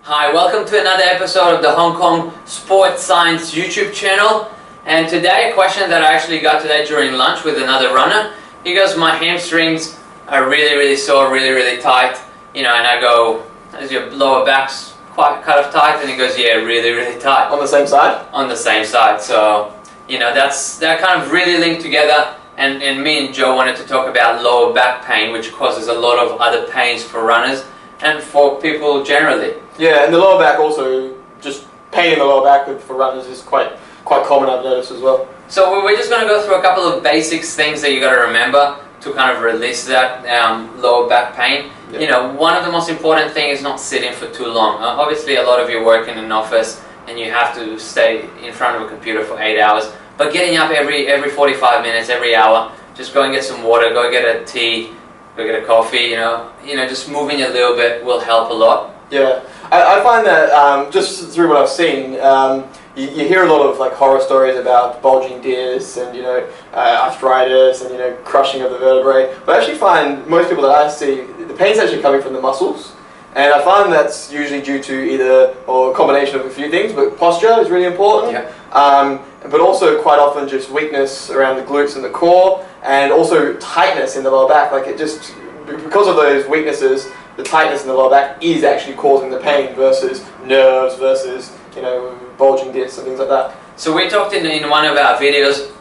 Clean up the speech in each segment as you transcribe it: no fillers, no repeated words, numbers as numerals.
Hi, welcome to another episode of the Hong Kong Sports Science YouTube channel. And today, a question that I actually got today during lunch with another runner. He goes, my hamstrings are really sore, really tight. You know, and I go, is your lower back's quite kind of tight? And he goes, yeah, really tight. On the same side? On the same side. So, you know, they're kind of really linked together. And me and Joe wanted to talk about lower back pain, which causes a lot of other pains for runners and for people generally. Yeah, and the lower back also, just pain in the lower back for runners is quite common, I've noticed as well. So we're just going to go through a couple of basics, things that you got to remember to kind of release that lower back pain. Yep. You know, one of the most important things is not sitting for too long. Obviously, a lot of you work in an office and you have to stay in front of a computer for 8 hours. But getting up every 45 minutes, every hour, just go and get some water, go get a tea, go get a coffee. You know, just moving a little bit will help a lot. Yeah, I find that just through what I've seen, you hear a lot of like horror stories about bulging discs and arthritis and crushing of the vertebrae. But I actually find most people that I see, the pain's actually coming from the muscles, and I find that's usually due to either or a combination of a few things. But posture is really important. Yeah. But also quite often just weakness around the glutes and the core, and also tightness in the lower back. Like because of those weaknesses, the tightness in the lower back is actually causing the pain versus nerves versus bulging discs and things like that. So we talked in one of our videos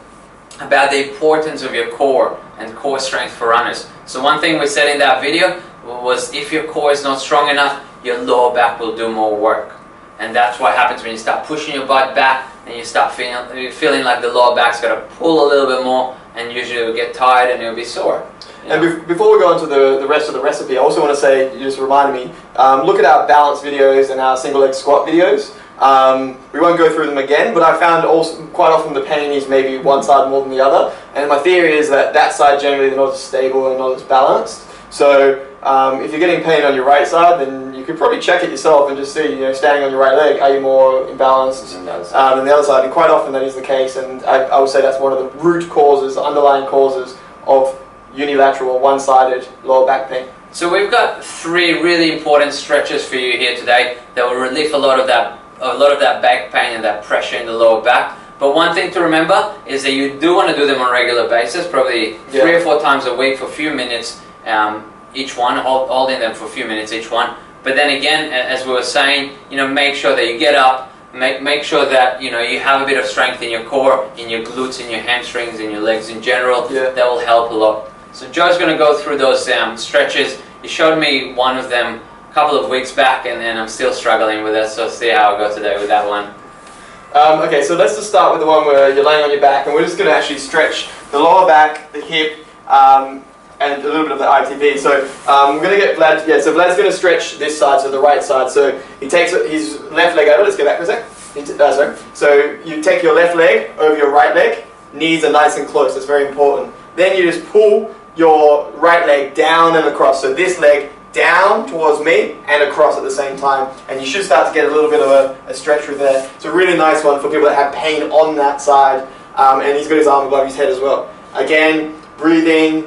about the importance of your core and core strength for runners. So one thing we said in that video was if your core is not strong enough, your lower back will do more work. And that's what happens when you start pushing your butt back and you start feeling like the lower back's got to pull a little bit more, and usually it'll get tired and it'll be sore. And before we go on to the rest of the recipe, I also want to say, you just reminded me, look at our balance videos and our single leg squat videos. We won't go through them again, but I found also quite often the pain is maybe one side more than the other, and my theory is that side generally is not as stable and not as balanced. So if you're getting pain on your right side, then you could probably check it yourself and just see, standing on your right leg, are you more imbalanced than the other side? And quite often that is the case, and I would say that's one of the root causes, the underlying causes of unilateral or one-sided lower back pain. So we've got 3 really important stretches for you here today that will relieve a lot of that back pain and that pressure in the lower back. But one thing to remember is that you do want to do them on a regular basis, probably 3 or 4 times a week for a few minutes each one, holding them for a few minutes each one. But then again, as we were saying, make sure that you get up, make sure that you have a bit of strength in your core, in your glutes, in your hamstrings, in your legs in general. Yeah. That will help a lot. So Joe's going to go through those stretches. He showed me one of them a couple of weeks back, and I'm still struggling with it, so see how I go today with that one. Okay, so let's just start with the one where you're laying on your back, and we're just going to actually stretch the lower back, the hip, and a little bit of the ITV. So we're going to get Vlad, so Vlad's going to stretch this side, so the right side. So he takes his left leg over, let's go back for a sec. So you take your left leg over your right leg, knees are nice and close, that's very important. Then you just pull your right leg down and across. So this leg down towards me and across at the same time. And you should start to get a little bit of a stretch through there. It's a really nice one for people that have pain on that side. And he's got his arm above his head as well. Again, breathing.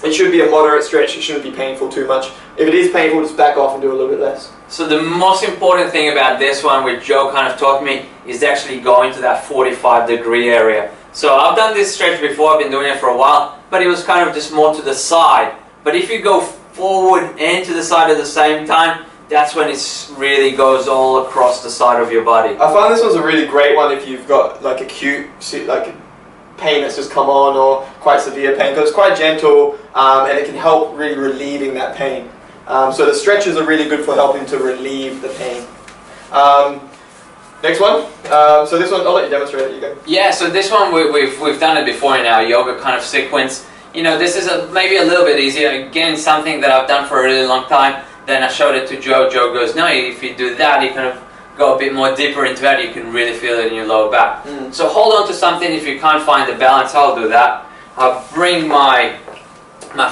It should be a moderate stretch. It shouldn't be painful too much. If it is painful, just back off and do a little bit less. So the most important thing about this one, which Joe kind of taught me, is actually going to that 45-degree area. So I've done this stretch before, I've been doing it for a while, but it was kind of just more to the side. But if you go forward and to the side at the same time, that's when it really goes all across the side of your body. I find this one's a really great one if you've got like acute pain that's just come on, or quite severe pain, because it's quite gentle and it can help really relieving that pain. So the stretches are really good for helping to relieve the pain. Next one. So this one, I'll let you demonstrate it. You go. Yeah. So this one we've done it before in our yoga kind of sequence. This is maybe a little bit easier. Again, something that I've done for a really long time. Then I showed it to Joe. Joe goes, no, if you do that, you kind of go a bit more deeper into that. You can really feel it in your lower back. So hold on to something. If you can't find the balance, I'll do that. I'll bring my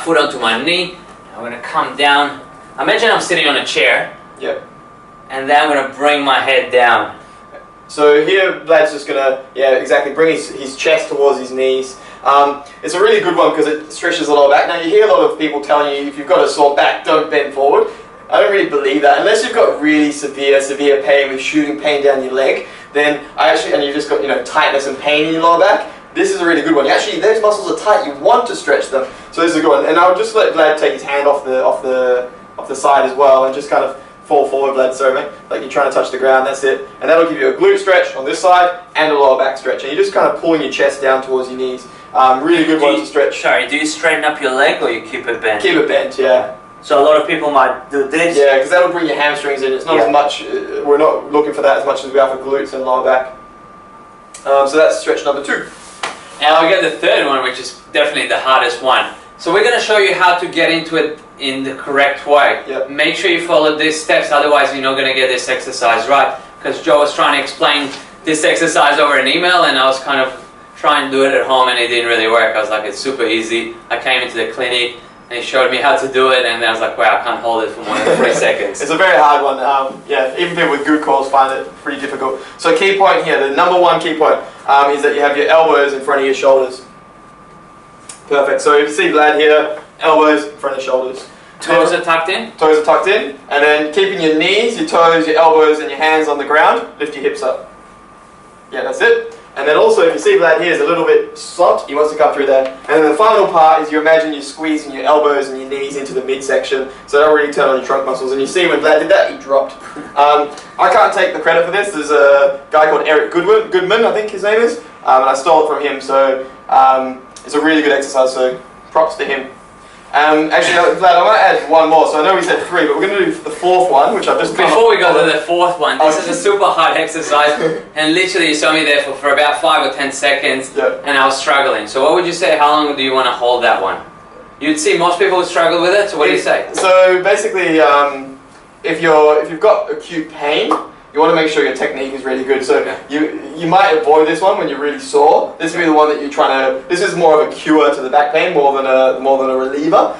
foot onto my knee. I'm going to come down. Imagine I'm sitting on a chair. Yep. And then I'm going to bring my head down. So here, Vlad's just going to, bring his chest towards his knees. It's a really good one because it stretches the lower back. Now you hear a lot of people telling you if you've got a sore back, don't bend forward. I don't really believe that. Unless you've got really severe pain with shooting pain down your leg, then and you've just got, you know, tightness and pain in your lower back, this is a really good one. Actually, those muscles are tight, you want to stretch them. So this is a good one. And I'll just let Vlad take his hand off the side as well and just kind of fall forward, Vlad, sorry mate, like you're trying to touch the ground, that's it. And that'll give you a glute stretch on this side and a lower back stretch. And you're just kind of pulling your chest down towards your knees. Really good one to stretch. Sorry, do you straighten up your leg or you keep it bent? Keep it bent, yeah. So a lot of people might do this. Yeah, because that'll bring your hamstrings in. It's not as much, we're not looking for that as much as we are for glutes and lower back. So that's stretch number 2. Now we get the third one, which is definitely the hardest one. So we're going to show you how to get into it in the correct way. Yep. Make sure you follow these steps, otherwise you're not going to get this exercise right. Because Joe was trying to explain this exercise over an email, and I was kind of trying to do it at home, and it didn't really work. I was like, it's super easy. I came into the clinic and he showed me how to do it, and I was like, wow, I can't hold it for more than 3 seconds. It's a very hard one. Yeah, even people with good cores find it pretty difficult. So key point here, the number 1 key point is that you have your elbows in front of your shoulders. Perfect. So if you see Vlad here, elbows in front of shoulders. Toes are tucked in. Toes are tucked in. And then keeping your knees, your toes, your elbows and your hands on the ground, lift your hips up. Yeah, that's it. And then also, if you see Vlad here is a little bit slumped, he wants to come through there. And then the final part is you imagine you're squeezing your elbows and your knees into the midsection, so that'll really turn on your trunk muscles. And you see when Vlad did that, he dropped. I can't take the credit for this. There's a guy called Eric Goodman, I think his name is, and I stole it from him. So it's a really good exercise, so props to him. Actually, no, Vlad, I might add one more. So I know we said 3, but we're going to do the 4th one, which I've just... Before we go to the 4th one, this is a super hard exercise, and literally you saw me there for about 5 or 10 seconds, and I was struggling. So what would you say, how long do you want to hold that one? You'd see most people would struggle with it, so what do you say? So basically, if you've got acute pain, you want to make sure your technique is really good. So you might avoid this one when you're really sore. This will be the one that you're trying to. This is more of a cure to the back pain more than a reliever.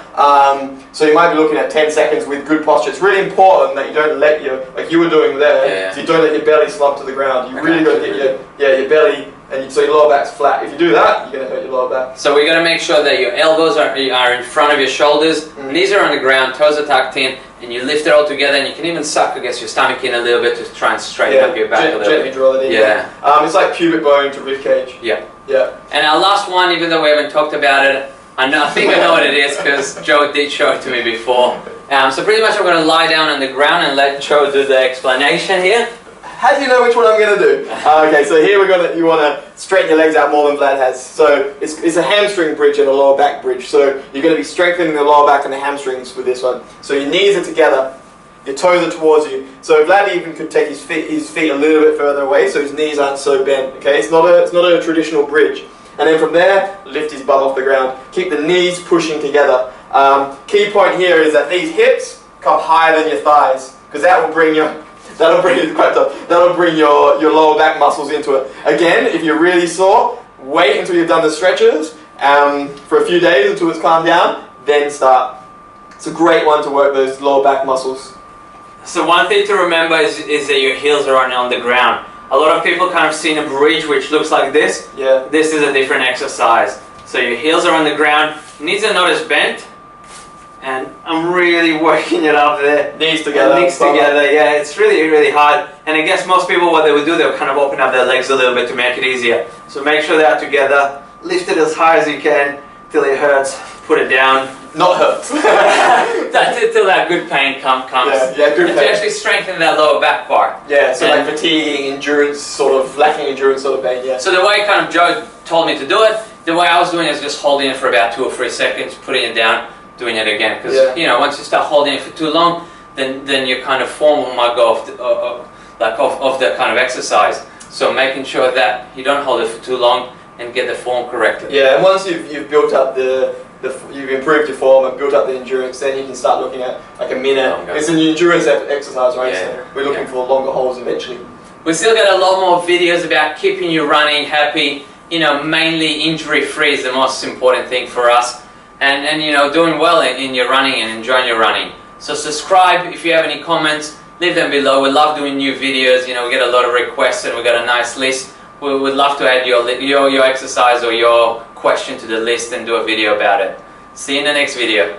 So you might be looking at 10 seconds with good posture. It's really important that you don't let like you were doing there. So you don't let your belly slump to the ground. You really got to get your belly, and so your lower back's flat. If you do that, you're going to hurt your lower back. So we got to make sure that your elbows are in front of your shoulders, knees are on the ground, toes are tucked in, and you lift it all together, and you can even suck, I guess, your stomach in a little bit to try and straighten up your back a little gently bit. draw it in. It's like pubic bone to rib cage. Yeah. Yeah. And our last one, even though we haven't talked about it, I think I know what it is because Joe did show it to me before. So pretty much I'm going to lie down on the ground and let Joe do the explanation here. How do you know which one I'm going to do? Okay, so here you want to straighten your legs out more than Vlad has. So it's a hamstring bridge and a lower back bridge. So you're going to be strengthening the lower back and the hamstrings with this one. So your knees are together, your toes are towards you. So Vlad even could take his feet a little bit further away so his knees aren't so bent. Okay, it's not a traditional bridge. And then from there, lift his bum off the ground. Keep the knees pushing together. Key point here is that these hips come higher than your thighs, because that will bring your That'll bring your lower back muscles into it. Again, if you're really sore, wait until you've done the stretches for a few days until it's calmed down, then start. It's a great one to work those lower back muscles. So one thing to remember is that your heels are on the ground. A lot of people kind of seen a bridge which looks like this. Yeah. This is a different exercise. So your heels are on the ground, knees are not as bent, and I'm really working it up there. Knees together. Knees together, yeah, it's really, really hard. And I guess most people, what they would do, they would kind of open up their legs a little bit to make it easier. So make sure they are together, lift it as high as you can, till it hurts, put it down. Not hurts. That's it, till that good pain comes. Yeah, good pain. To actually strengthen that lower back part. Yeah, so like fatiguing, endurance, lacking endurance sort of pain, yeah. So the way kind of Joe told me to do it, the way I was doing it is just holding it for about 2 or 3 seconds, putting it down, doing it again. Because, you know, once you start holding it for too long, then your kind of form might go off the kind of exercise. So making sure that you don't hold it for too long and get the form corrected. Yeah, and once you've built up you've improved your form and built up the endurance, then you can start looking at like a minute. Longer. It's an endurance exercise, right? Yeah. So we're looking for longer holds eventually. We still got a lot more videos about keeping you running, happy, you know, mainly injury-free is the most important thing for us. And you know, doing well in your running and enjoying your running. So subscribe. If you have any comments, leave them below. We love doing new videos. You know, we get a lot of requests and we got a nice list. We would love to add your exercise or your question to the list and do a video about it. See you in the next video.